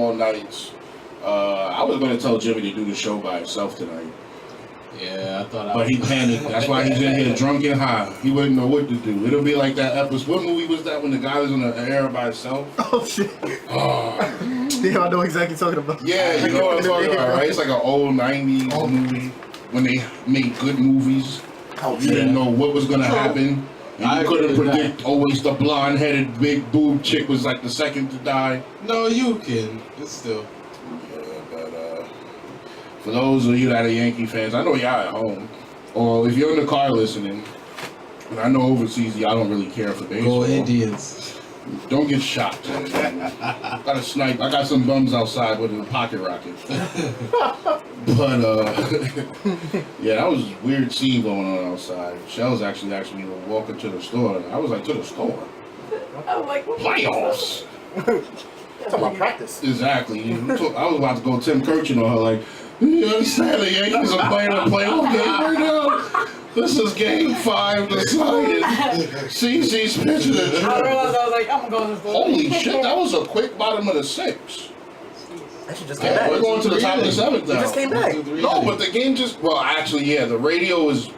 all nights. I was going to tell Jimmy to do the show by himself tonight. Yeah, I thought But he panicked. That's why he's in here drunk and high. He wouldn't know what to do. It'll be like that episode. What movie was that when the guy was in the air by himself? Oh, shit. Oh. Yeah, I know exactly what you're talking about. Yeah, you know what I'm talking about, right? It's like an old 90s movie when they made good movies. Oh, You didn't know what was going to happen. And you couldn't predict always the blonde-headed, big boob chick was like the second to die. No, you can. It's still. Yeah, but for those of you that are Yankee fans, I know y'all at home. Or if you're in the car listening, and I know overseas y'all don't really care for baseball. Go Indians. Don't get shot. Got a snipe. I got some bums outside with a pocket rocket. But yeah, that was a weird scene going on outside. Shell's actually asked me to walk into the store. I was like, to the store? I'm like, Playoffs. Talking about practice. Exactly. I was about to go Tim Kirchin on her like, you understand the Yankees are playing a playoff game right now? This is game 5 decided. CC's pitching it. I realized I was like, I'm going to the Holy shit, that was a quick bottom of the 6th. Actually, just came Yeah, back. we're going to the top of the 7th You now. just came back. No, but the game just, well, actually, yeah, the radio is,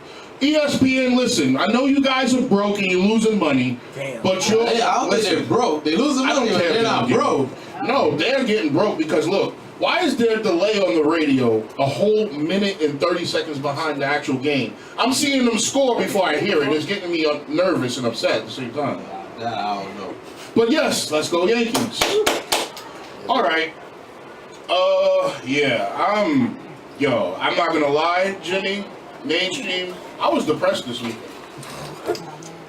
ESPN, listen, I know you guys are broke and you're losing money, Damn. but you're, Hey, I don't think they're broke. They losing I don't money, but care if they're not getting- broke. No, they're getting broke because look, why is there a delay on the radio a whole minute and 30 seconds behind the actual game? I'm seeing them score before I hear it. It's getting me nervous and upset at the same time. I don't know. But yes, let's go Yankees. All right. Yeah, I'm not gonna lie, Jimmy, mainstream, I was depressed this weekend.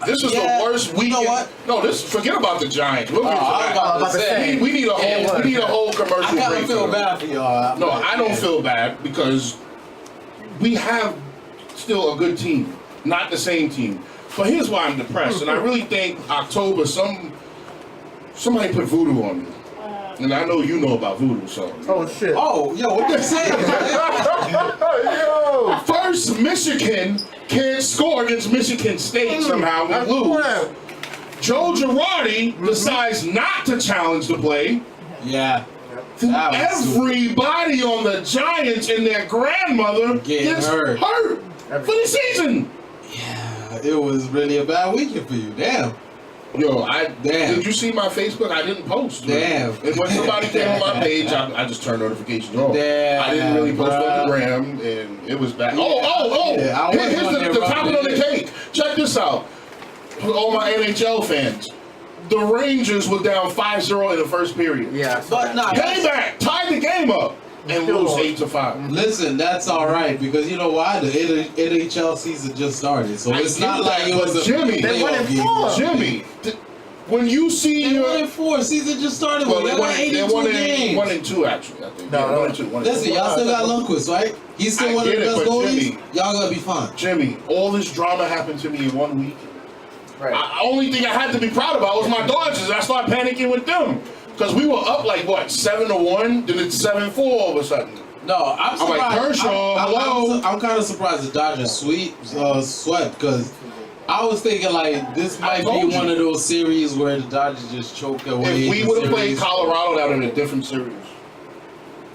This is the worst weekend. You know what? No, forget about the Giants. We'll get to I was that. about to say. We need a whole commercial I kind break. of feel for bad for y'all. No, I don't feel bad because we have still a good team, not the same team. But here's why I'm depressed, and I really think October, somebody put voodoo on me, and I know you know about voodoo, so. Oh, shit. Oh, yo, what you saying? Yo! First, Michigan can't score against Michigan State somehow. We lose. Joe Girardi decides not to challenge the play. Yeah. That was Everybody on the Giants and their grandmother gets hurt for the season. Yeah, it was really a bad weekend for you. Damn. Yo, Damn. Did you see my Facebook? I didn't post. Damn. And when somebody came on my page, I just turned notifications off. Damn, I didn't really post bruh. on the gram, and it was bad. Yeah. Yeah, I wasn't Here's on there the about topping on the it. cake. Check this out. For all my NHL fans, the Rangers were down 5-0 in the first period. Yeah. But nah, Came back, tied the game up, and Still lose lost. 8-5. listen, that's all right because you know why? The NHL season just started, so I it's get not like that, it was but a Jimmy, They won in playoff game. 4. Jimmy, when you see They your won in 4. Season just started. well, They they won won 82 games. 1 and 2 actually. I think. No, Yeah, no. 1 and 2. 1 and 2. Listen, y'all still got Lundqvist, right? He's still I one of the get it, best but goalies. Jimmy- Y'all gonna be fine. Jimmy, all this drama happened to me in 1 week. Right. Only thing I had to be proud about was my Dodgers. And I started panicking with them because we were up like what 7-1, then it's 7-4 all of a sudden. No, I'm I'm like, surprised. Kershaw, hello? I'm kind of surprised the Dodgers swept because I was thinking like this might be told you. one of those series where the Dodgers just choke away. If we the would have played series. Colorado, that would have been a different series.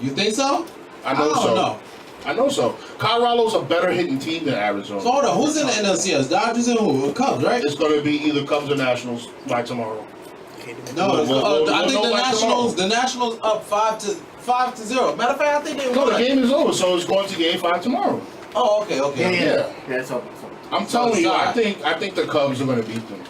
You think so? I know don't so. know. I know so. Colorado's a better hitting team than Arizona. So hold on, who's in the NLCS? Dodgers and who? Cubs, right? It's going to be either Cubs or Nationals by tomorrow. No, I think we'll the know by Nationals. The Nationals up 5-0. Matter of fact, I think they No, won. the game is over, so it's going to game 5 tomorrow. Oh, okay. Yeah. Yeah, it's over. I'm telling you, I sorry. think the Cubs are going to beat them.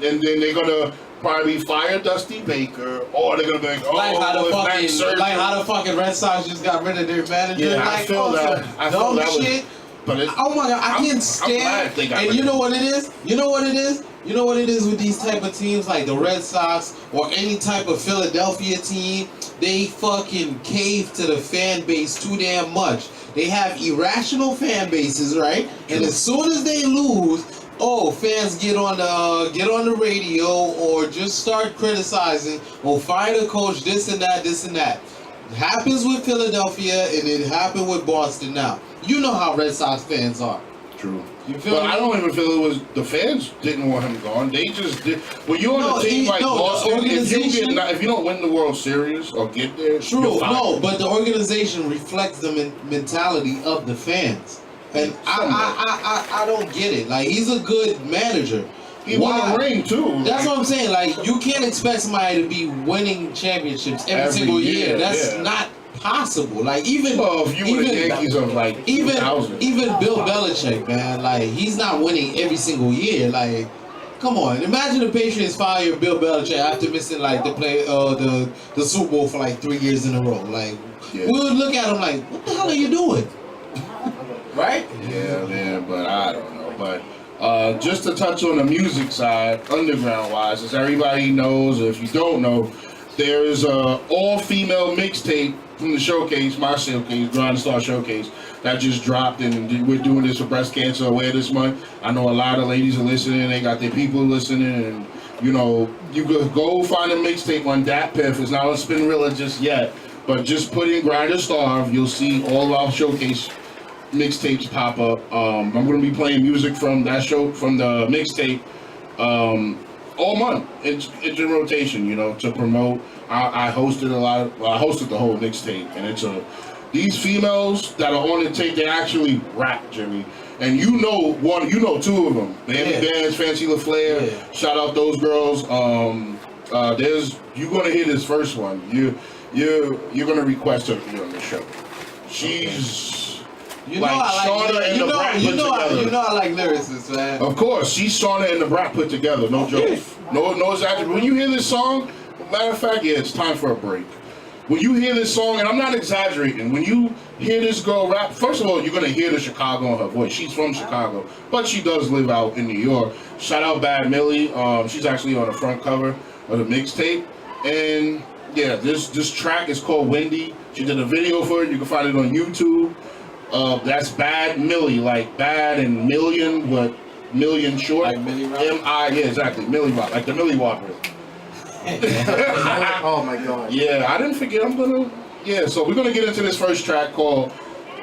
And then they're going to probably fire Dusty Baker, or they're going to be like, oh, Like how the it's Max Scherzer. fucking Red Sox just got rid of their manager. Yeah, I like, feel oh, that. I feel dumb that was- shit. But it, Oh my god, I I'm- can't I'm stand. glad they got And rid you of know what it is? You know what it is? You know what it is with these type of teams like the Red Sox or any type of Philadelphia team? They fucking cave to the fan base too damn much. They have irrational fan bases, right? And as soon as they lose, fans get on the radio or just start criticizing or fire the coach, this and that. It happens with Philadelphia and it happened with Boston now. You know how Red Sox fans are. true. You feel But me? I don't even feel it was the fans didn't want him gone. They just did. When you're on a team like the Boston, organization. if you don't win the World Series or get there, True, you're fine. no, but the organization reflects the mentality of the fans, and I don't get it. Like, he's a good manager. He won a ring too. That's what I'm saying. Like, you can't expect somebody to be winning championships every single year. That's not possible. Like, even if you were the Yankees of like even 2000. Bill Belichick, man, like, he's not winning every single year. Like, come on, imagine the Patriots fire Bill Belichick after missing like the Super Bowl for like 3 years in a row. Like, we would look at him like, what the hell are you doing? Right? Yeah, man, but I don't know. But just to touch on the music side, underground wise, as everybody knows, or if you don't know, there is a all-female mixtape from the showcase, my showcase, Grind Star Showcase, that just dropped, and we're doing this for Breast Cancer Awareness Month. I know a lot of ladies are listening, they got their people listening, and you know, you could go find a mixtape on Dat Piff. It's not on Spinrilla just yet, but just put in Grind Star, you'll see all of our showcase mixtapes pop up. I'm going to be playing music from that show, from the mixtape, all month. It's in rotation, you know, to promote. I hosted I hosted the whole mixtape, and it's these females that are on the tape, they actually rap, Jimmy. And you know two of them. Baby Bands, Fancy LaFleur. Yeah. Shout out those girls. You're gonna hear this first one. You're gonna request her to be on the show. She's you know I like lyricists, man. Of course, she's Shauna and the Brat put together. No joke. No exaggeration. When you hear this song, matter of fact, yeah, it's time for a break. When you hear this song, and I'm not exaggerating, when you hear this girl rap, first of all, you're going to hear the Chicago in her voice. She's from Chicago, but she does live out in New York. Shout out Bad Millie. She's actually on the front cover of the mixtape. And yeah, this track is called Wendy. She did a video for it. You can find it on YouTube. That's Bad Millie, like bad and million, but million short. Like Millie Rock? M-I, yeah, exactly. Millie Rock, like the Millie Whopper. Oh my god. Yeah, I didn't forget. So we're gonna get into this first track called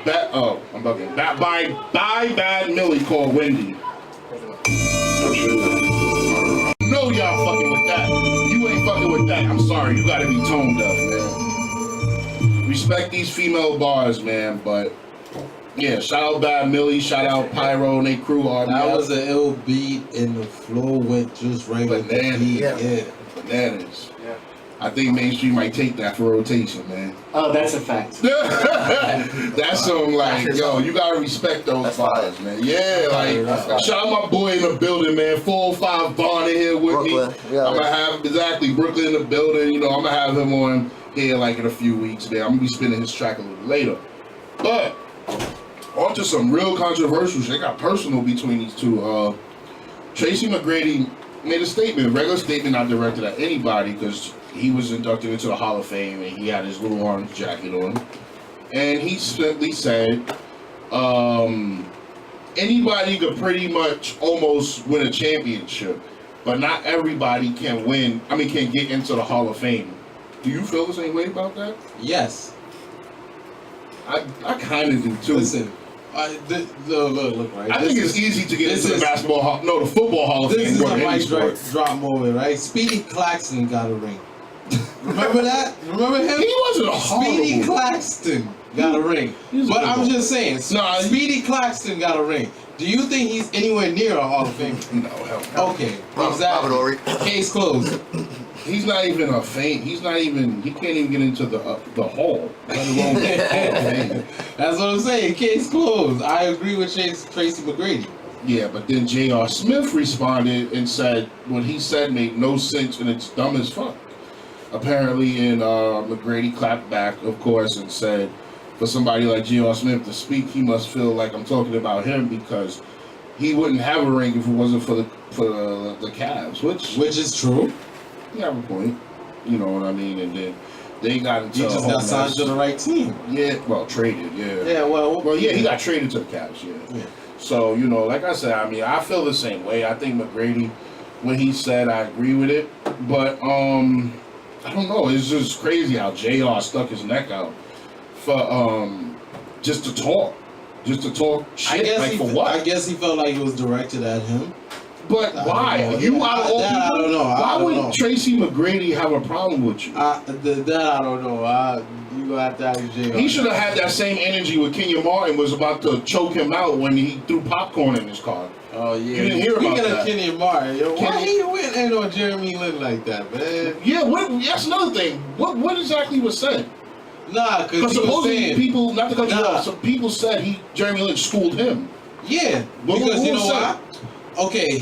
I'm bugging. By Bad Millie, called Wendy. No, y'all fucking with that. You ain't fucking with that. I'm sorry, you gotta be tone deaf, man. Respect these female bars, man, but yeah, shout out Bad Millie, shout out Pyro and they crew. That was an ill beat, and the floor went just right with the beat. Yeah. Bananas. Yeah. I think mainstream might take that for rotation, man. Oh, that's a fact. That's some like, yo, you gotta respect those bars, man. Yeah, like shout out my boy in the building, man. 405 Vaughn in here with Brooklyn. me. I'm gonna have Brooklyn in the building. You know, I'm gonna have him on here like in a few weeks, man. I'm gonna be spinning his track a little later. But on to some real controversial shit. They got personal between these two. Tracy McGrady made a statement, regular statement, not directed at anybody, because he was inducted into the Hall of Fame and he had his little orange jacket on. And he simply said, anybody could pretty much almost win a championship, but not everybody can get into the Hall of Fame. Do you feel the same way about that? Yes. I kind of do too. Listen, look, right? I think it's easy to get into the football Hall of Fame. This is a mic drop moment, right? Speedy Claxton got a ring. Remember that? Remember him? He wasn't horrible. Speedy Claxton got a ring. But I'm just saying, Speedy Claxton got a ring. Do you think he's anywhere near a Hall of Fame? No, hell no. Okay, exactly. Case closed. He's not even a fame. He can't even get into the hall. Let alone the Hall of Fame. That's what I'm saying. Case closed. I agree with Tracy McGrady. Yeah, but then J.R. Smith responded and said what he said made no sense and it's dumb as fuck. Apparently, and McGrady clapped back, of course, and said, for somebody like J.R. Smith to speak, he must feel like I'm talking about him because he wouldn't have a ring if it wasn't for the Cavs, which is true. You have a point. You know what I mean? And then they got into he just got signed to the right team. Yeah, well, traded, yeah. Yeah, well, yeah, he got traded to the Cavs, yeah. So, you know, like I said, I mean, I feel the same way. I think McGrady, when he said, I agree with it. But, I don't know. It's just crazy how JR stuck his neck out for just to talk. Just to talk shit? Like for what? I guess he felt like it was directed at him. But why? You out of all people? I don't know. Why would Tracy McGrady have a problem with you? That I don't know. You gonna have to ask Jay. He should have had that same energy when Kenya Martin was about to choke him out when he threw popcorn in his car. Oh yeah. You didn't hear about that. Speaking of Kenya Martin, yo, why he went in on Jeremy Lin like that, man? Yeah, that's another thing. What exactly was said? Nah, because supposedly people, not to cut you off, some people said Jeremy Lin schooled him. Yeah, because you know what? Okay,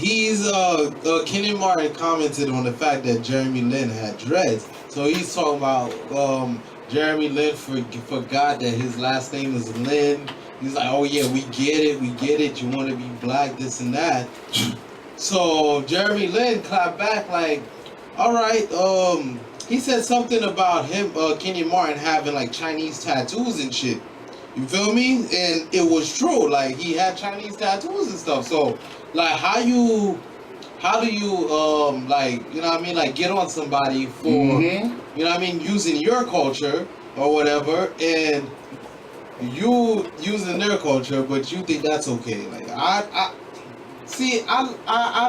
Kenny Martin commented on the fact that Jeremy Lin had dreads. So he's talking about Jeremy Lin forgot that his last name is Lin. He's like, oh yeah, we get it. You want to be black, this and that. So Jeremy Lin clapped back like, all right. He said something about him, Kenny Martin having like Chinese tattoos and shit. You feel me? And it was true. Like he had Chinese tattoos and stuff. So like how do you like, you know what I mean, like get on somebody for you know what I mean, using your culture or whatever, and you using their culture, but you think that's okay. Like I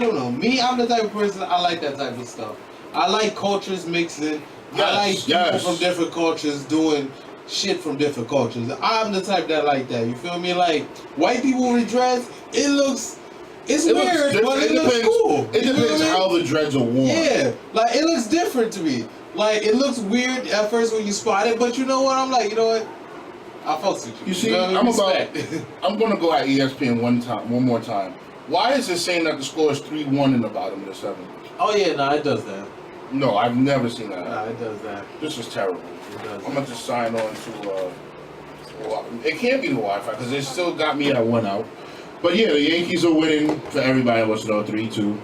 don't know. Me, I'm the type of person, I like that type of stuff. I like cultures mixing. I like people from different cultures doing shit from different cultures. I'm the type that like that. You feel me? Like white people with dreads, it's weird, but it looks cool. It depends how the dreads are worn. Yeah, like it looks different to me. Like it looks weird at first when you spot it, but you know what? I'm like, you know what? I fucks with you. You see, I'm gonna go at ESPN one more time. Why is it saying that the score is 3-1 in the bottom of the 7th? Oh yeah, no, it does that. No, I've never seen that. Nah, it does that. This is terrible. It does. I'm gonna just sign on to. It can't be the Wi-Fi because it still got me at 1 out. But yeah, the Yankees are winning for everybody that wants to know 3-2.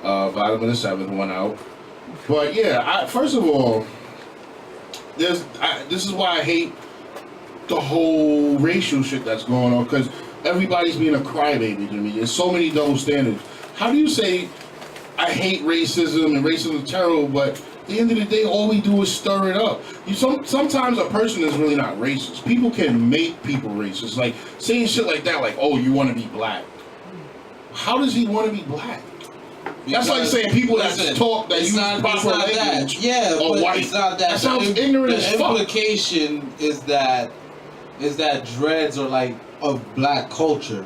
Bottom of the 7th, 1 out. But yeah, first of all, this is why I hate the whole racial shit that's going on, because everybody's being a crybaby to me. There's so many double standards. How do you say I hate racism and racism is terrible, but at the end of the day, all we do is stir it up? Sometimes a person is really not racist. People can make people racist. Like saying shit like that, like, oh, you want to be black. How does he want to be black? That's like saying people that talk that use proper language are white. It's not that. That sounds ignorant as fuck. The implication is that dreads are like of black culture,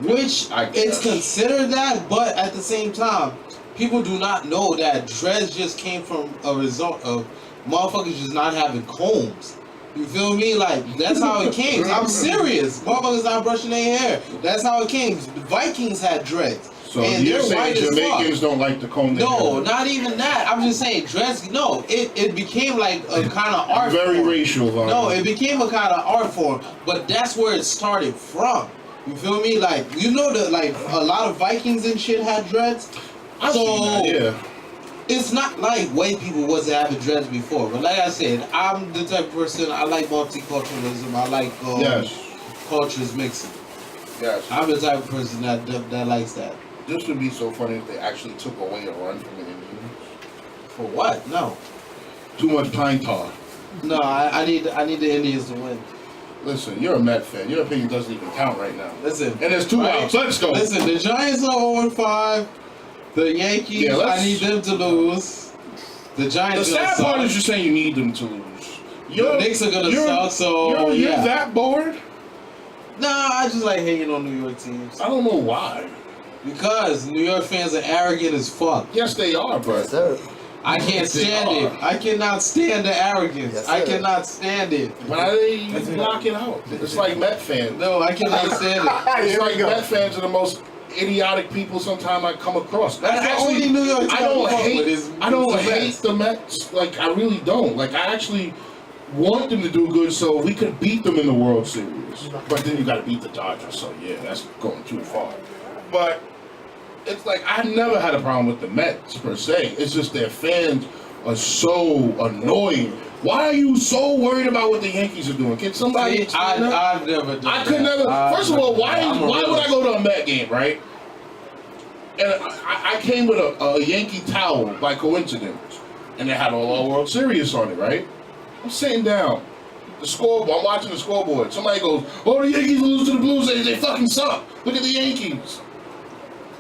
which it's considered that, but at the same time, people do not know that dreads just came from a result of motherfuckers just not having combs. You feel me? Like, that's how it came. I'm serious. Motherfuckers not brushing their hair. That's how it came. The Vikings had dreads. So you're saying Jamaicans don't like to comb their hair? No, not even that. I'm just saying dreads. No, it became like a kind of art very form. Racial. No, it became a kind of art form, but that's where it started from. You feel me? Like, you know that like a lot of Vikings and shit had dreads. It's not like white people wasn't having dreads before, but like I said, I'm the type of person, I like multiculturalism. I like cultures mixing. Yes. I'm the type of person that likes that. This would be so funny if they actually took away a run from the Indians. For what? No. Too much pine tar. No, I need the Indians to win. Listen, you're a Met fan. Your opinion doesn't even count right now. Listen. And there's 2 outs. Let's go. Listen, the Giants are 0-5. The Yankees, I need them to lose. The Giants. The sad part is you're saying you need them to lose. The Knicks are gonna suck. So you're that bored? Nah, I just like hating on New York teams. I don't know why. Because New York fans are arrogant as fuck. Yes, they are, but I can't stand it. I cannot stand the arrogance. Yes, I cannot stand it. Why do they block it out? It's like Met fans. No, I cannot stand it. It's like Met fans are the most idiotic people sometimes I come across. That's the only New York team I don't hate the Mets. Like, I really don't. Like, I actually want them to do good so we could beat them in the World Series. But then you got to beat the Dodgers. So yeah, that's going too far. But it's like I never had a problem with the Mets per se. It's just their fans are so annoying. Why are you so worried about what the Yankees are doing? Can somebody explain that? I've never done I could never. First of all, why would I go to a Met game, right? And I came with a Yankee towel by coincidence, and it had all our World Series on it, right? I'm sitting down. the scoreboard. I'm watching the scoreboard. Somebody goes, "Oh, the Yankees lose to the Blues. They fucking suck. Look at the Yankees."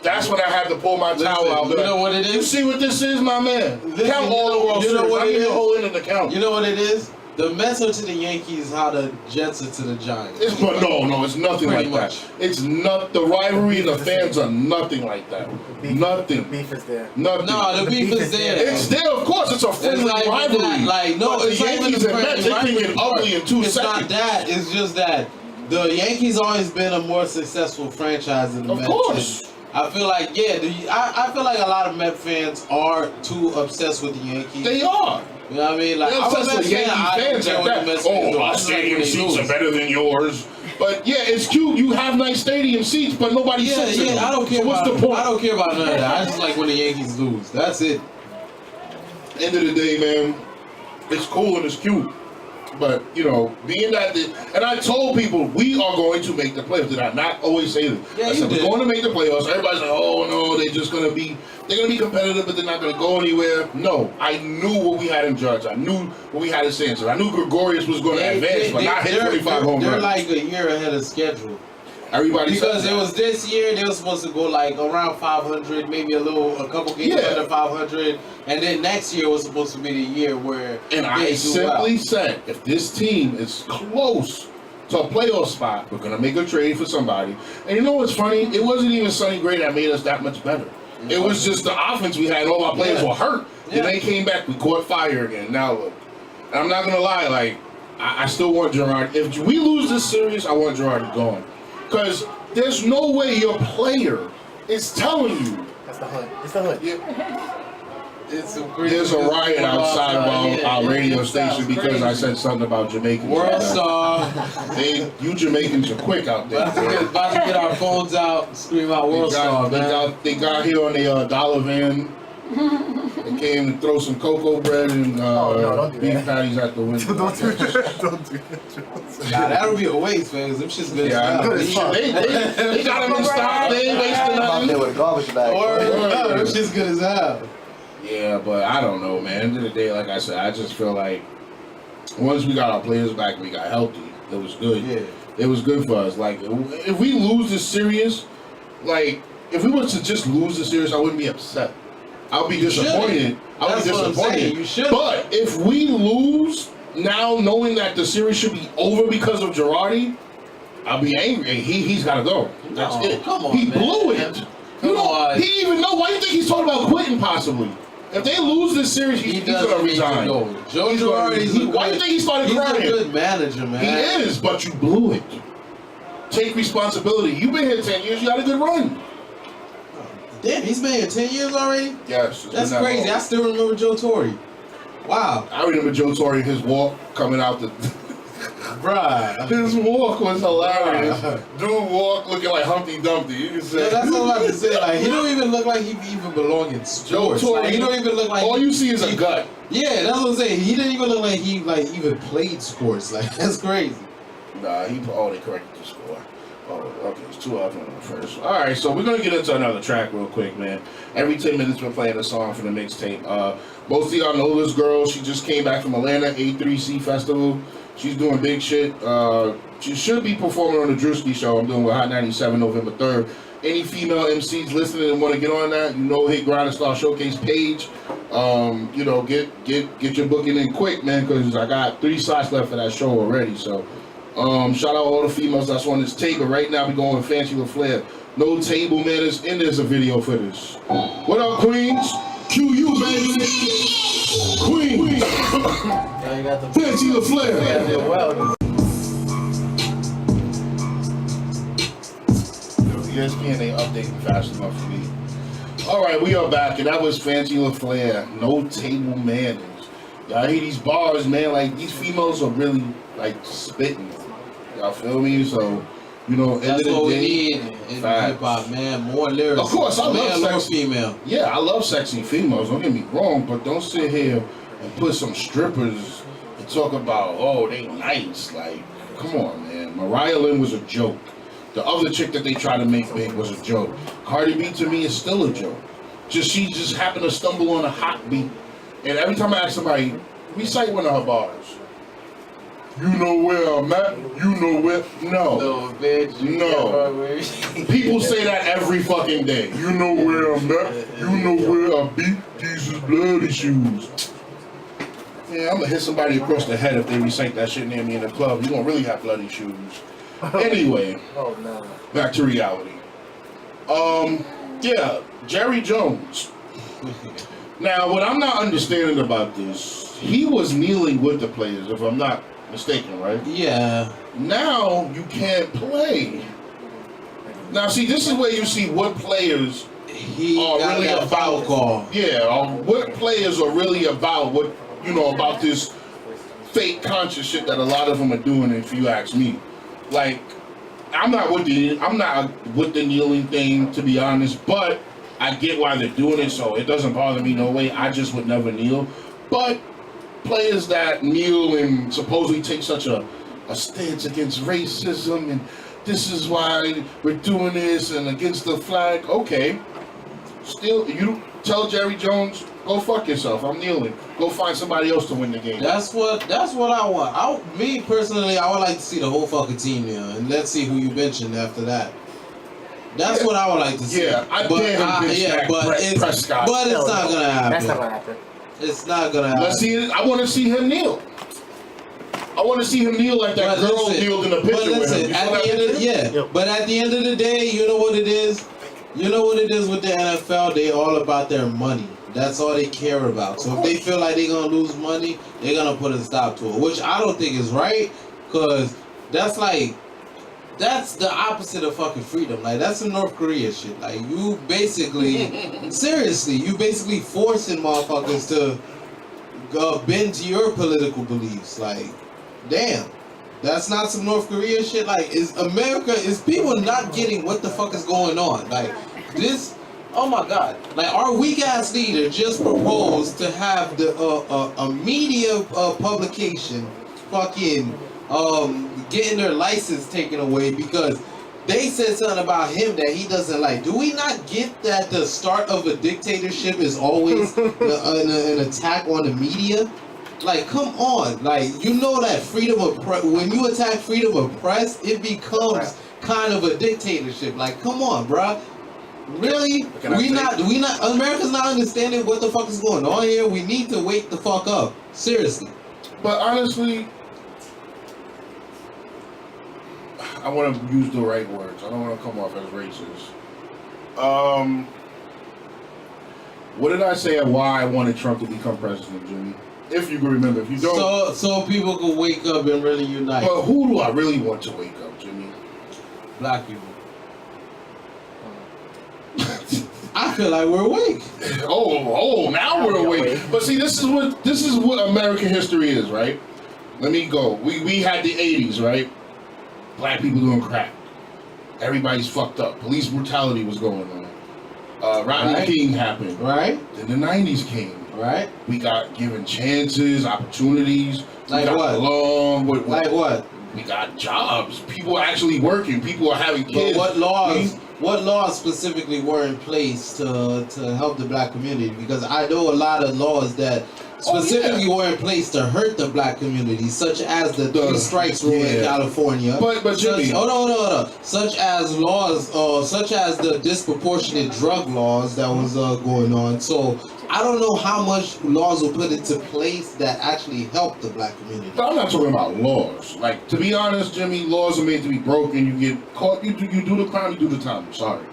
That's when I had to pull my towel out. You know what it You is? see what this is, my man? Listen, Count all the World you know Series. what I it need the is? whole end of the count. You know what it is? The Mets are to the Yankees how the Jets are to the Giants. But no, it's nothing Pretty like much. that. It's not the rivalry and the fans are nothing like that. Nothing. Beef is there. Nothing. No, the beef is there. It's there, of course. It's a friendly not even rivalry. that, like, no, but it's the not even Yankees the and Mets, friendly they can get rivalry ugly in 2 It's seconds. not that. It's just that the Yankees always been a more successful franchise than the Of Mets. course. I feel like I feel like a lot of Met fans are too obsessed with the Yankees. They are. You know what I mean? Like They're I'm a obsessed Mets with Yankee fan. I don't fans care like what the that. Mets fans do. Oh, I our just like stadium when they seats are lose. better than yours. But yeah, it's cute. You have nice stadium seats, but nobody sits in them. I don't care So what's about the point? I don't care about none of that. I just like when the Yankees lose. That's it. End of the day, man, it's cool and it's cute. But, you know, being that, and I told people we are going to make the playoffs. Did I not always say this? Yeah, I you said did. we're going to make the playoffs. Everybody's like, oh no, they're going to be competitive, but they're not going to go anywhere. No, I knew what we had in Judge. I knew what we had in Sanchez. I knew Gregorius was going to advance, but not hit 25 home They're runs. like a year ahead of schedule. Everybody Because said it that. was this year, they were supposed to go like around 500, maybe a couple games Yeah. under 500, and then next year was supposed to be the year where And they I do simply well. said, if this team is close to a playoff spot, we're gonna make a trade for somebody. And you know what's funny? It wasn't even Sonny Gray that made us that much better. It was just the offense we had. And all our players Yeah. were hurt. Then Yeah. they came back. We caught fire again. Now look, and I'm not gonna lie. Like I still want Gerard. If we lose this series, I want Gerard gone. Because there's no way your player is telling you. That's the hood. It's the hood. It's some crazy There's a riot outside of our radio It station sounds because I crazy. said something about Jamaicans. World Star. You Jamaicans are quick out there. About to get our phones out, scream out World Star, man. They got here on the dollar van. They came to throw some cocoa bread and Oh, no, don't do beef that. patties at the window. Don't do that. Don't do that. Nah, that'll be a waste, man. 'Cause them shit's good. Yeah, Good as fuck. they got them in stock. They ain't wasting I'm out nothing. there with a garbage bag. Word. Them shit's good as hell. Yeah, but I don't know, man. End of the day, like I said, I just feel like once we got our players back, we got healthy. It was good. Yeah. It was good for us. Like, if we lose this series, like, if we were to just lose the series, I wouldn't be upset. I'll be disappointed. I would be That's what I'm disappointed. saying. You should. But if we lose now, knowing that the series should be over because of Girardi, I'll be angry. He's got to go. That's No, it. come on, he man. blew it. Come You know, on. he even know. Why do you think he's talking about quitting possibly? If they lose this series, He he's doesn't gonna need to resign. go. Joe He's gonna Girardi's resign. a Why do you good- think he started He's crying? a good manager, man. He is, but you blew it. Take responsibility. You've been here 10 years. You had a good run. Damn, he's been here 10 years already? Yes, it's That's been that crazy. long. I still remember Joe Torre. Wow. I remember Joe Torre, his walk coming out the. Bruh. His walk was hilarious. Bruh. Dude walk looking like Humpty Dumpty. You can say. Yeah, that's all I have to say. Like, he don't even look like he even belong in sports. Joe Torre, Like, he don't even look like all he- you see is a gut. Yeah, that's what I'm saying. He didn't even look like he even played sports. Like, that's crazy. Nah, they corrected the score. Oh, okay, it's 2-0 on the first. All right, so we're gonna get into another track real quick, man. Every 10 minutes we're playing a song from the mixtape. Most of y'all know this girl. She just came back from Atlanta A3C Festival. She's doing big shit. She should be performing on the Drewski show I'm doing with Hot 97 November 3rd. Any female MCs listening and want to get on that, you know, hit Grind Star Showcase page. You know, get your booking in quick, man, because I got 3 slots left for that show already. So, shout out all the females that's on this tape. But right now we going with Fancy LaFlair. No table manners, and there's a video for this. What up, Queens? QU, baby. Queens. Yeah, you got the Fancy LaFlair. yeah, they're well. ESPN ain't updating fast enough for me. All right, we are back, and that was Fancy LaFlair. No table manners. Y'all hear these bars, man? Like, these females are really, like, spitting. Y'all feel me? So, you know, end That's of the what we day, need in facts. hip hop, man. More lyrics. Of course, I love male or sexy. female. yeah, I love sexy females. Don't get me wrong, but don't sit here and put some strippers and talk about, oh, they nice. Like, come on, man. Mariah Lynn was a joke. The other chick that they tried to make big was a joke. Cardi B to me is still a joke. She just happened to stumble on a hot beat. And every time I ask somebody, recite one of her bars. You know where I'm at. You know where. No. People say that every fucking day. You know where I'm at. You know where I beat Jesus' bloody shoes. Yeah, I'm gonna hit somebody across the head if they recite that shit near me in the club. You gonna really have bloody shoes. Anyway, Oh no. back to reality. Yeah, Jerry Jones. Now, what I'm not understanding about this, he was kneeling with the players, if I'm not mistaken, right? Yeah. Now you can't play. Now, see, this is where you see what players He are got really that foul about. call. Yeah, what players are really about what, you know, about this fake conscious shit that a lot of them are doing, if you ask me. Like, I'm not with the kneeling thing, to be honest, but I get why they're doing it, so it doesn't bother me no way. I just would never kneel. But players that kneel and supposedly take such a stance against racism and this is why we're doing this and against the flag, okay. Still, you tell Jerry Jones, go fuck yourself. I'm kneeling. Go find somebody else to win the game. That's what I want. Me personally, I would like to see the whole fucking team there, and let's see who you mentioned after that. That's what I would like to see. Yeah, I dare him bitch back Prescott. But it's not gonna happen. That's not gonna happen. It's not gonna happen. Let's see it. I want to see him kneel. I want to see him kneel like that But girl listen, kneeled in the picture but with him. listen, You at saw that the end of picture? but at the end of the day, you know what it is? You know what it is with the NFL? They all about their money. That's all they care about. So if they feel like they're gonna lose money, they're gonna put a stop to it. Which I don't think is right, cause that's the opposite of fucking freedom. Like that's some North Korea shit. Like you basically, seriously, you basically forcing motherfuckers to bend to your political beliefs. Like, damn. That's not some North Korea shit. Like, is people not getting what the fuck is going on? Like, this, oh my god. Like, our weak ass leader just proposed to have a media publication fucking getting their license taken away because they said something about him that he doesn't like. Do we not get that the start of a dictatorship is always an attack on the media? Like, come on. Like, you know that freedom of press, when you attack freedom of press, it becomes kind of a dictatorship. Like, come on, bruh. Really? America's not understanding what the fuck is going on here. We need to wake the fuck up. Seriously. But honestly, I want to use the right words. I don't want to come off as racist. What did I say and why I wanted Trump to become president, Jimmy? If you can remember. If you don't. So people can wake up and really unite. But who do I really want to wake up, Jimmy? Black people. I feel like we're awake. Now we're awake. But see, this is what American history is, right? Let me go. We had the 80s, right? Black people doing crack. Everybody's fucked up. Police brutality was going on. Rodney King happened. Right. Then the 90s came. Right. We got given chances, opportunities. Like what? Like what? We got jobs. People are actually working. People are having kids. But what laws specifically were in place to help the black community? Because I know a lot of laws that specifically were in place to hurt the black community, such as the three strikes rule in California. But Jimmy, hold on. Such as laws, such as the disproportionate drug laws that was going on. So I don't know how much laws were put into place that actually helped the black community. But I'm not talking about laws. Like, to be honest, Jimmy, laws are made to be broken. You get caught, you do the crime, you do the time. I'm sorry.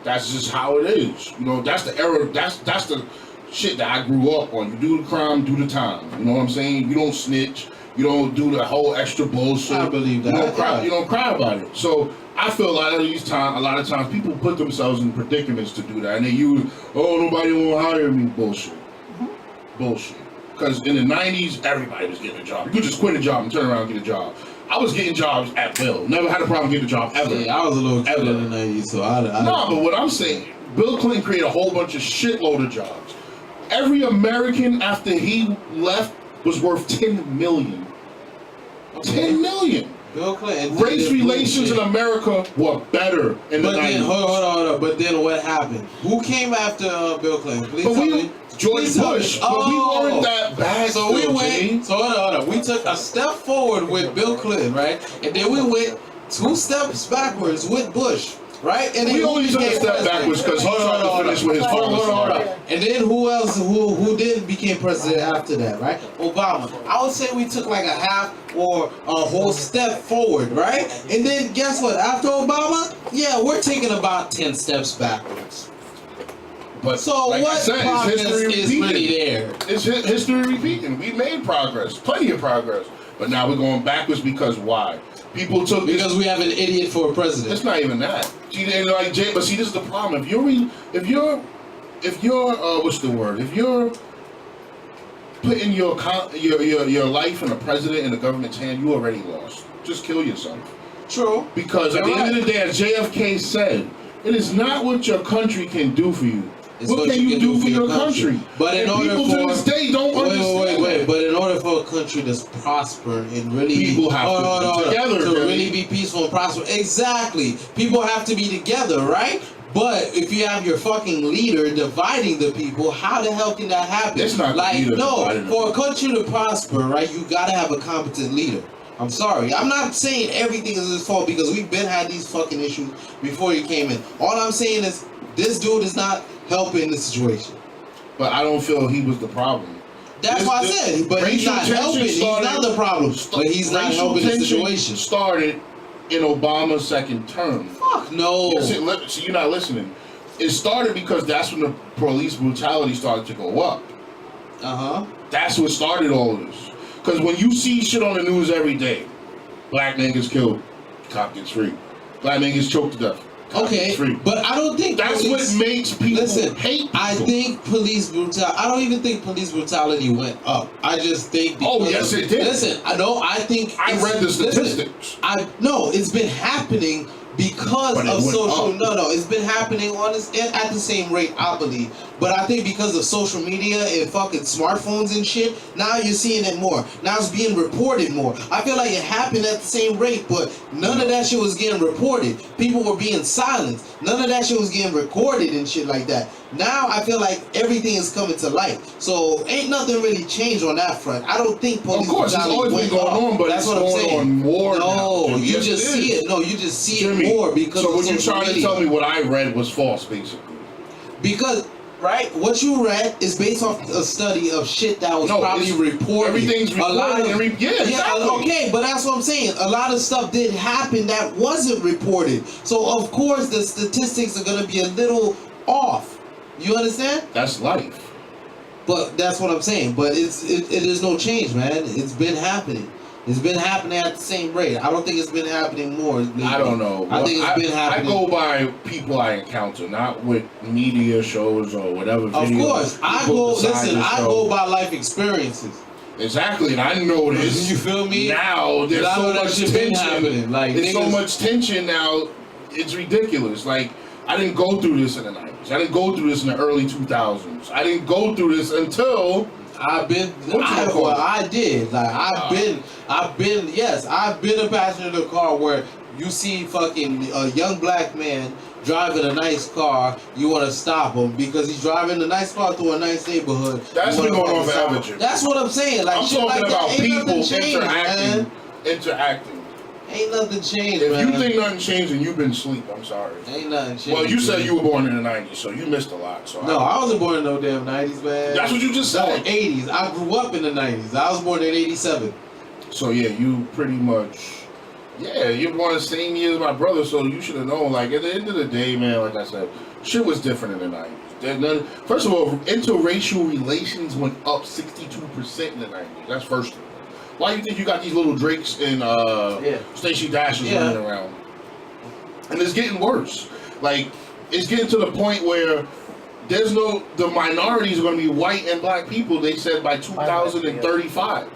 That's just how it is. You know, that's the era. That's the shit that I grew up on. You do the crime, do the time. You know what I'm saying? You don't snitch. You don't do the whole extra bullshit. I believe that. You don't cry about it. So I feel a lot of times people put themselves in predicaments to do that, and they use, nobody won't hire me, bullshit. Bullshit. Because in the 90s, everybody was getting a job. You could just quit a job and turn around and get a job. I was getting jobs at will. Never had a problem getting a job ever. Yeah, I was a little kid in the 90s, so I but what I'm saying, Bill Clinton created a whole bunch of shitload of jobs. Every American after he left was worth $10 million. Okay. $10 million. Bill Clinton. Race relations in America were better in the 90s. Hold on. But then what happened? Who came after Bill Clinton? Please tell me. George Bush, but we weren't that bad. So we still, went. Jimmy. So hold on. We took a step forward with Bill Clinton, right? And then we went 2 steps backwards with Bush, right? And then We only took a became step president. backwards because he tried to finish with his Hold father. on. And then who else? Who didn't became president after that, right? Obama. I would say we took like a half or a whole step forward, right? And then guess what? After Obama, yeah, we're taking about 10 steps backwards. But So like I what said, progress it's history is really repeating. there? It's history repeating. We made progress, plenty of progress, but now we're going backwards because why? People took this. Because we have an idiot for a president. It's not even that. See, and like Jay, but see, this is the problem. If you're what's the word? If you're putting your life in the president and the government's hand, you already lost. Just kill yourself. True. Because at the end of the day, as JFK said, it is not what your country can do for you. It's What can you do for your country? But in And order people for to this day don't understand. wait. But in order for a country to prosper and really People have to be together, to Jimmy. really be peaceful and prosper. Exactly. People have to be together, right? But if you have your fucking leader dividing the people, how the hell can that happen? It's not the like leader no, dividing for a country to prosper, right? You gotta have a competent leader. I'm sorry. I'm not saying everything is his fault because we've been had these fucking issues before he came in. All I'm saying is this dude is not helping the situation. But I don't feel he was the problem. That's why I said, but he's racial not tension helping. He's started- not the problem. But he's not racial helping the tension situation. Started in Obama's second term. Fuck no. So you're not listening. It started because that's when the police brutality started to go up. Uh-huh. That's what started all of this. Because when you see shit on the news every day, black man gets killed, cop gets free. Black man gets choked to death, cop Okay, gets free. but I don't think That's police, what makes people listen, hate people. I think police brutality. I don't even think police brutality went up. I just think. Oh, because- yes, it did. Listen, I know. I think. I it's- read the listen, statistics. No, it's been happening because But it of went social. up. No, it's been happening at the same rate, I believe. But I think because of social media and fucking smartphones and shit, now you're seeing it more. Now it's being reported more. I feel like it happened at the same rate, but none of that shit was getting reported. People were being silenced. None of that shit was getting recorded and shit like that. Now I feel like everything is coming to light. So ain't nothing really changed on that front. I don't think police Of course, it's brutality always been went going up. on, but That's it's what I'm going saying. on more No, now. you Yes, just it see is. it. No, you just see Jimmy, it more because so of what you social trying to media. tell me what I read was false, basically? Because, right, what you read is based off a study of shit that was No, probably it's- reported. everything's A lot reported of, and yeah, exactly. okay, but that's what I'm saying. A lot of stuff did happen that wasn't reported. So, of course, the statistics are going to be a little off. You understand? That's life. But that's what I'm saying. But it is no change, man. It's been happening. It's been happening at the same rate. I don't think it's been happening more. Lately. I don't know. I think it's been happening. I go by people I encounter, not with media shows or whatever. Of videos course, I people go. decide Listen, to I show. go by life experiences. Exactly, and I notice. You feel me? Now there's I know so that much shit been tension. happening. Like, There's so niggas- much tension now. It's ridiculous. Like I didn't go through this in the 90s. I didn't go through this in the early 2000s. I didn't go through this until. I've been. What you call it? I did. Like I've been. Yes, I've been a passenger in a car where you see fucking a young black man driving a nice car. You want to stop him because he's driving a nice car through a nice neighborhood. That's You been wanna going on fucking stop forever, him. Jim. That's what I'm saying. Like I'm shit talking like about that. Ain't people nothing changed, interacting. man. Interacting. Ain't nothing changed, If man. you think nothing changed and you've been asleep, I'm sorry. Ain't nothing changed. Well, you said man. you were born in the 90s, so you missed a lot. So No, I wasn't born in no damn 90s, man. That's what you just No, said. 80s. I grew up in the 90s. I was born in 87. So yeah, you pretty much, yeah, you're born the same year as my brother, so you should have known. Like at the end of the day, man, like I said, shit was different in the 90s. First of all, interracial relations went up 62% in the 90s. That's first of all. Why do you think you got these little Drakes and Stacey Dashes running around? And it's getting worse. Like it's getting to the point where the minorities are going to be white and black people. They said by 2035.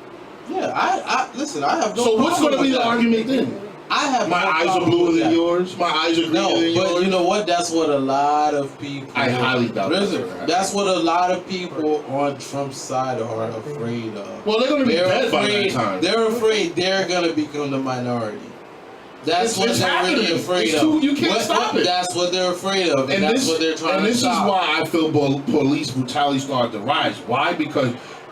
Yeah, I listen. I have no. So what's going to problem be with the that. argument then? I have My no eyes are problem bluer with than that. yours. My eyes are greener No, than yours. but you know what? That's what a lot of people. I highly doubt Listen, that. that's what a lot of people on Trump's side are afraid of. Well, they're going to be They're dead by that afraid. time. They're afraid they're gonna become the minority. That's what they're really afraid of. You can't stop it. That's what they're afraid of, and that's what they're trying to stop. And this is why I feel police brutality started to rise. Why? Because,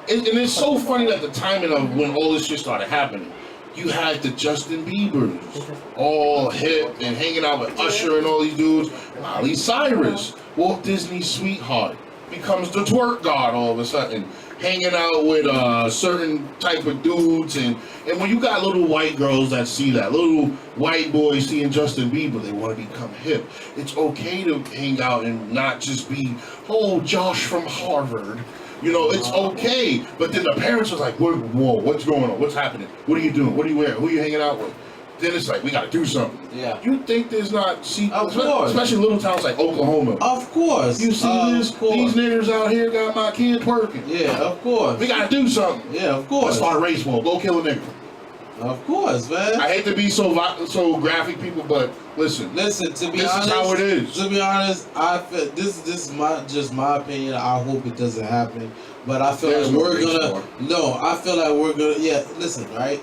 and it's so funny that the timing of when all this shit started happening, you had the Justin Biebers all hip and hanging out with Usher and all these dudes. Miley Cyrus, Walt Disney's sweetheart, becomes the twerk god all of a sudden, hanging out with certain type of dudes. And when you got little white girls that see that, little white boys seeing Justin Bieber, they want to become hip. It's okay to hang out and not just be, oh, Josh from Harvard. You know, it's okay. But then the parents was like, whoa, what's going on? What's happening? What are you doing? What are you wearing? Who are you hanging out with? Then it's like, we got to do something. Yeah. You think there's not, Of course. especially little towns like Oklahoma. Of course. You see this? These niggers out here got my kid twerking. Yeah, of course. We got to do something. Yeah, of course. Let's start a race war. Go kill a nigger. Of course, man. I hate to be so graphic, people, but listen. To be this honest, is how it is. To be honest, I feel this is my opinion. I hope it doesn't happen, but I feel There's like no we're race gonna. war. No, I feel like we're gonna. Yeah, listen, right.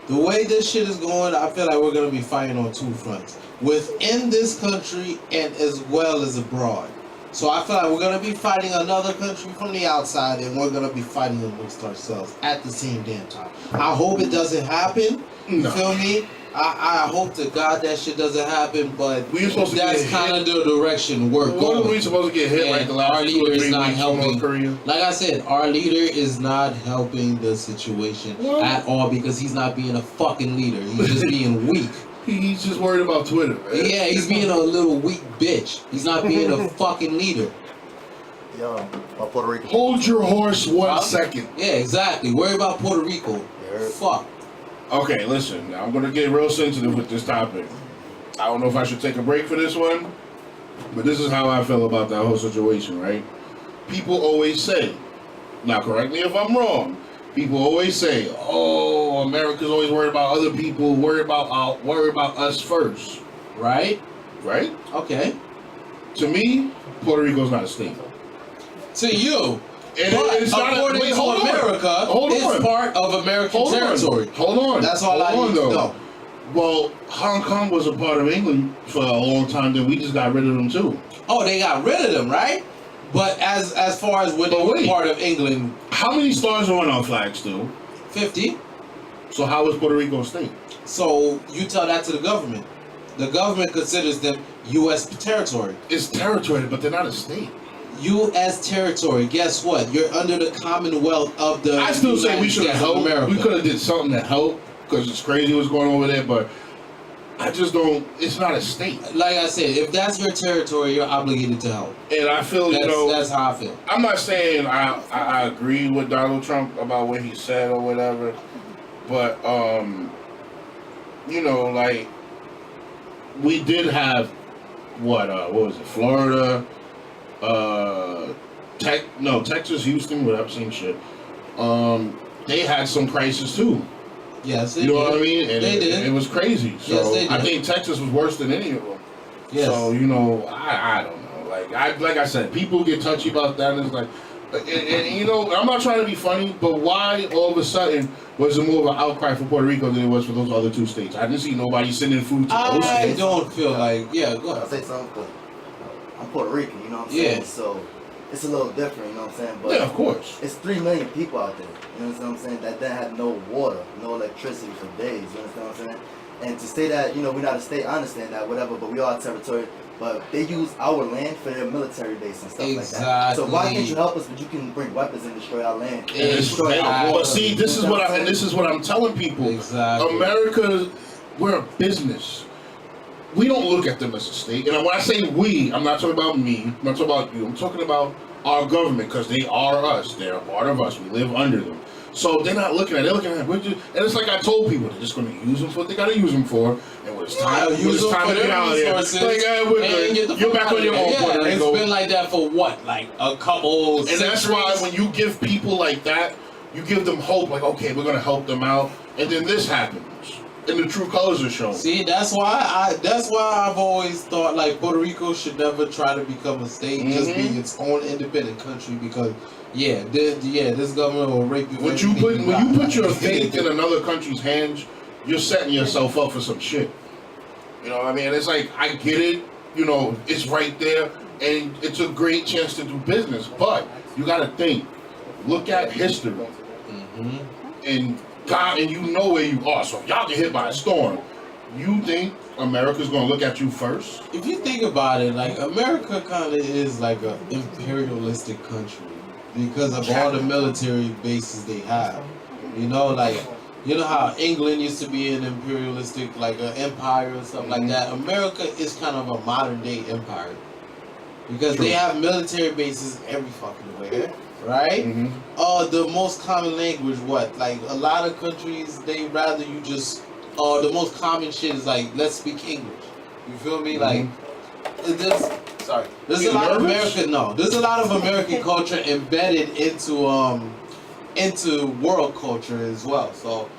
The way this shit is going, I feel like we're gonna be fighting on two fronts, within this country and as well as abroad. So I feel like we're gonna be fighting another country from the outside, and we're gonna be fighting amongst ourselves at the same damn time. I hope it doesn't happen. You No. feel me? I hope to God that shit doesn't happen, but We supposed to that's get kind of the direction we're What going. are we supposed to get hit like the And our last 2 leader or is 3 not weeks from North helping. Korea? Like I said, our leader is not helping the situation Well- at all because he's not being a fucking leader. He's just being weak. He's just worried about Twitter, man. Yeah, he's being a little weak bitch. He's not being a fucking leader. Yo, my Puerto Rico. Hold your horse 1 Huh? second. Yeah, exactly. Worry about Puerto Rico. Yeah. Fuck. Okay, listen. Now I'm gonna get real sensitive with this topic. I don't know if I should take a break for this one, but this is how I feel about that whole situation, right? People always say, now correct me if I'm wrong, people always say, oh, America's always worried about other people, worry about us first, Right? right? Okay. To me, Puerto Rico's not a state. To you. And But it's not according wait, to hold on. America, Hold it's on. part of American Hold territory. on. Hold on. That's all I Hold need on, to though. know. Well, Hong Kong was a part of England for a long time, then we just got rid of them too. Oh, they got rid of them, right? But as far as when they But were wait. part of England, How many stars are on our flag still? 50. So how is Puerto Rico a state? So you tell that to the government. The government considers them U.S. territory. It's territory, but they're not a state. U.S. territory. Guess what? You're under the Commonwealth of the I still say we United should have States of helped. America. We could have did something to help because it's crazy what's going on over there, but I just don't. It's not a state, Like I said, if that's your territory, you're obligated to help. and I feel That's how I feel. I'm not saying I agree with Donald Trump about what he said or whatever, but like we did have what was it? Florida, Texas, Houston, whatever, same shit. They had some crisis too. Yes, they You know did. what I mean? And They did. It was crazy. So Yes, they I did. think Texas was worse than any of them. Yes. So I don't know. Like I said, people get touchy about that, and it's like, and I'm not trying to be funny, but why all of a sudden was it more of an outcry for Puerto Rico than it was for those other 2 states? I didn't see nobody sending food to those I states. don't feel like, yeah, go I'll ahead. say something, but I'm Puerto Rican, you know what I'm Yeah. saying? So it's a little different, you know what I'm saying? But Yeah, of course. it's 3 million people out there, you know what I'm saying, that had no water, no electricity for days, you understand what I'm saying? And to say that, we're not a state, I understand that, whatever, but we are a territory, but they use our land for their military base and stuff like that. So why can't you help us, but you can bring weapons and destroy our land? And destroy our water. But see, this is what I'm telling people. Exactly. America, we're a business. We don't look at them as a state. And when I say we, I'm not talking about me. I'm not talking about you. I'm talking about our government because they are us. They're a part of us. We live under them. So they're not looking at it. They're looking at it. And it's like I told people, they're just going to use them for what they got to use them for. And when it's time, use them for to get their out of there, resources. like, we're And good. get the You're fuck back out on your of own. there. Puerto Yeah, it's Rico. been like that for what? Like a couple And that's why centuries? when you give people like that, you give them hope, like, okay, we're gonna help them out, and then this happens, and the true colors are shown. See, that's why I've always thought like Puerto Rico should never try to become a state, just be its own independent country because this government will rape you. When you put your faith in another country's hands, you're setting yourself up for some shit. You know what I mean? It's like, I get it, you know, it's right there, and it's a great chance to do business, but you gotta think, look at history, and God, and you know where you are, so if y'all get hit by a storm, you think America's gonna look at you first? If you think about it, like, America kind of is like an imperialistic country because of all the military bases they have. You know, like, you know how England used to be an imperialistic, like an empire and stuff like that? America is kind of a modern day empire. Because they have military bases every fucking where, right? The most common language, what? Like, a lot of countries, they rather you just, the most common shit is like, let's speak English. You feel me? Like, there's a lot of there's a lot of American culture embedded into world culture as well. So,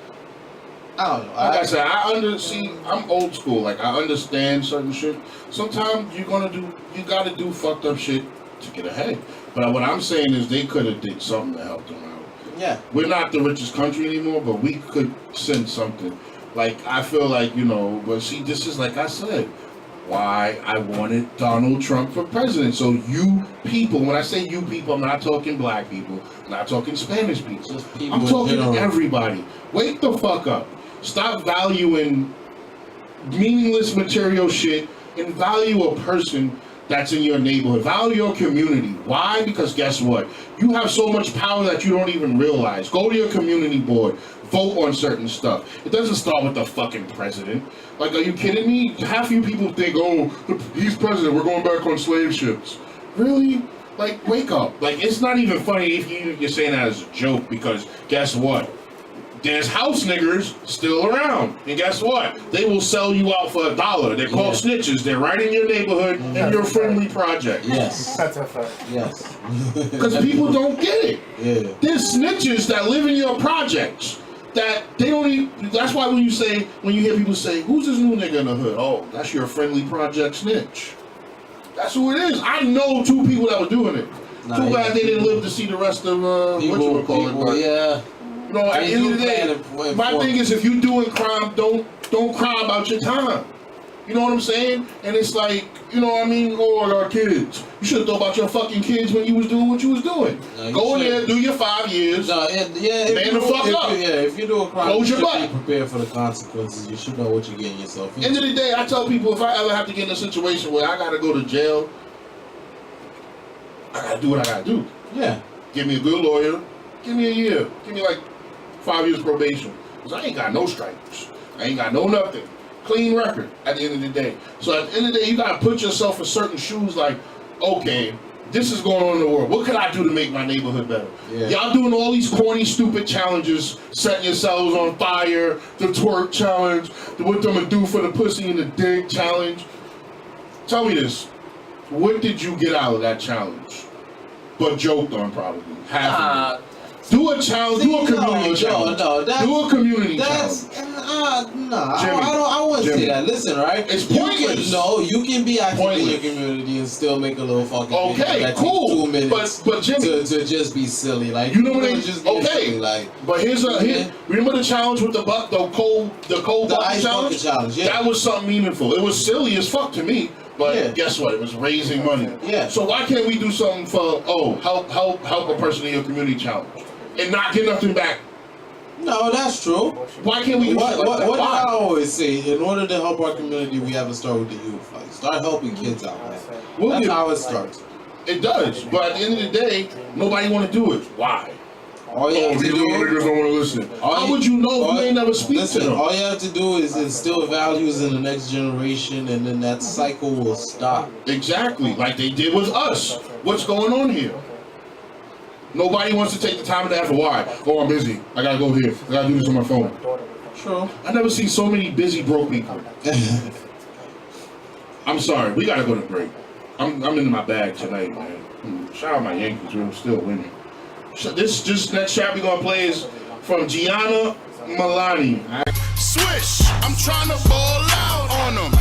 I don't know. Like I said, I'm old school. Like, I understand certain shit. Sometimes you gotta do fucked up shit to get ahead. But what I'm saying is they could have did something to help them out. Yeah. We're not the richest country anymore, but we could send something. Like, I feel like, you know, but see, this is like I said, why I wanted Donald Trump for president. So you people, when I say you people, I'm not talking black people, I'm not talking Spanish people. I'm talking to everybody. Wake the fuck up. Stop valuing meaningless material shit and value a person that's in your neighborhood. Value your community. Why? Because guess what? You have so much power that you don't even realize. Go to your community board. Vote on certain stuff. It doesn't start with the fucking president. Like, are you kidding me? Half you people think, oh, he's president, we're going back on slave ships. Really? Like, wake up. Like, it's not even funny if you're saying that as a joke, because guess what? There's house niggers still around. And guess what? They will sell you out for $1. They're called snitches. They're right in your neighborhood and your friendly project. Yes. That's a fact. Yes. Because people don't get it. Yeah. There's snitches that live in your projects that they don't even, that's why when you hear people say, who's this new nigga in the hood? Oh, that's your friendly project snitch. That's who it is. I know 2 people that were doing it. Too bad they didn't live to see the rest of people, yeah. You know, at the end of the day, my thing is, if you're doing crime, don't cry about your time. You know what I'm saying? And it's like, you know what I mean? Oh, I got kids. You should have thought about your fucking kids when you was doing what you was doing. No, go in there, do your 5 years. No, man the fuck up. If you do a crime, close you your should butt. be prepared for the consequences. You should know what you're getting yourself into. End of the day, I tell people, if I ever have to get in a situation where I gotta go to jail, I gotta do what I gotta do. Yeah. Give me a good lawyer. Give me a year. Give me like 5 years probation. Because I ain't got no stripes. I ain't got no nothing. Clean record at the end of the day. So at the end of the day, you gotta put yourself in certain shoes like, okay, this is going on in the world. What can I do to make my neighborhood better? Yeah. Y'all doing all these corny, stupid challenges, setting yourselves on fire, the twerk challenge, what I'm gonna do for the pussy and the dick challenge. Tell me this. What did you get out of that challenge? But joked on probably. Half of it. Do a challenge. Do a community challenge. Do a community challenge. I wouldn't say that. Listen, right? It's pointless. You can be active in your community and still make a little fucking okay, that cool. 2 minutes but Jimmy, to just be silly. Like, you know what I mean? Just silly, like, but remember the challenge with the cold ice challenge? Challenge, yeah. That was something meaningful. It was silly as fuck to me. But guess what? It was raising money. Yeah. So why can't we do something for help a person in your community challenge and not get nothing back? No, that's true. Why can't we do something like that? What I always say, in order to help our community, we have to start with the youth. Like, start helping kids out, man. That's how it starts. It does. But at the end of the day, nobody want to do it. Why? All you have to do, niggas don't want to listen. How would you know if you ain't never speak to them? All you have to do is instill values in the next generation, and then that cycle will stop. Exactly, like they did with us. What's going on here? Nobody wants to take the time and effort. Why? Oh, I'm busy. I gotta go here. I gotta do this on my phone. True. I never seen so many busy broke people. I'm sorry. We gotta go to break. I'm into my bag tonight, man. Shout out my Yankees. We're still winning. This next track we're gonna play is from Gianna Milani. Swish, I'm trying to ball out on them.